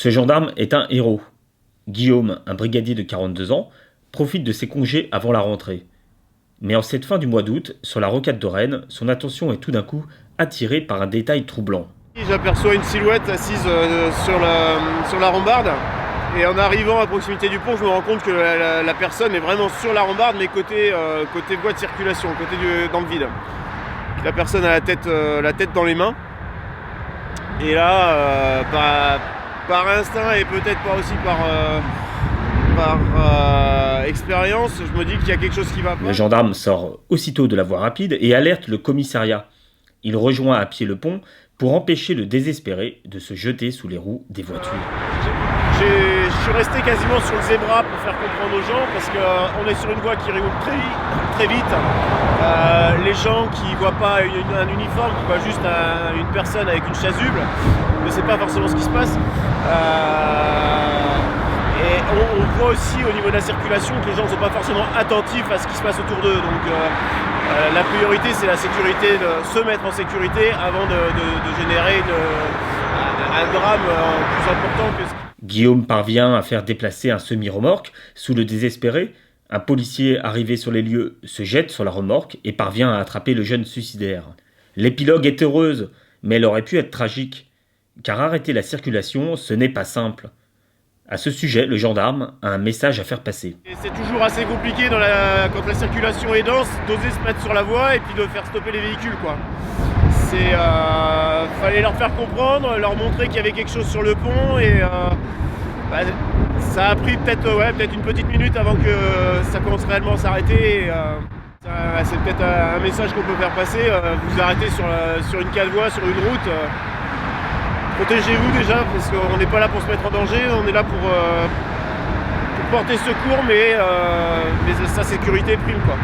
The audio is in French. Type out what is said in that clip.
Ce gendarme est un héros. Guillaume, un brigadier de 42 ans, profite de ses congés avant la rentrée. Mais en cette fin du mois d'août, sur la rocade de Rennes, son attention est tout d'un coup attirée par un détail troublant. J'aperçois une silhouette assise sur la rambarde. Et en arrivant à proximité du pont, je me rends compte que la personne est vraiment sur la rambarde, mais côté voie de circulation, dans le vide. La personne a la tête dans les mains. Et là, par instinct et peut-être pas aussi par expérience, je me dis qu'il y a quelque chose qui va pas. Le gendarme sort aussitôt de la voie rapide et alerte le commissariat. Il rejoint à pied le pont pour empêcher le désespéré de se jeter sous les roues des voitures. Je suis resté quasiment sur le zébra pour faire comprendre aux gens parce qu'on est sur une voie qui roule très vite. Les gens qui ne voient pas un uniforme, qui voient juste une personne avec une chasuble, ne savent pas forcément ce qui se passe. Et on voit aussi au niveau de la circulation que les gens ne sont pas forcément attentifs à ce qui se passe autour d'eux. Donc la priorité, c'est la sécurité, de se mettre en sécurité avant de générer un drame plus important que ce qui... Guillaume parvient à faire déplacer un semi-remorque. Sous le désespéré, un policier arrivé sur les lieux se jette sur la remorque et parvient à attraper le jeune suicidaire. L'épilogue est heureuse, mais elle aurait pu être tragique. Car arrêter la circulation, ce n'est pas simple. À ce sujet, le gendarme a un message à faire passer. Et c'est toujours assez compliqué quand la circulation est dense, d'oser se mettre sur la voie et puis de faire stopper les véhicules, quoi. Fallait leur faire comprendre, leur montrer qu'il y avait quelque chose sur le pont et ça a pris peut-être une petite minute avant que ça commence réellement à s'arrêter. C'est peut-être un message qu'on peut faire passer. Vous arrêtez sur une cale-voie, sur une route. Protégez-vous déjà parce qu'on n'est pas là pour se mettre en danger, on est là pour porter secours, mais sa sécurité prime, quoi.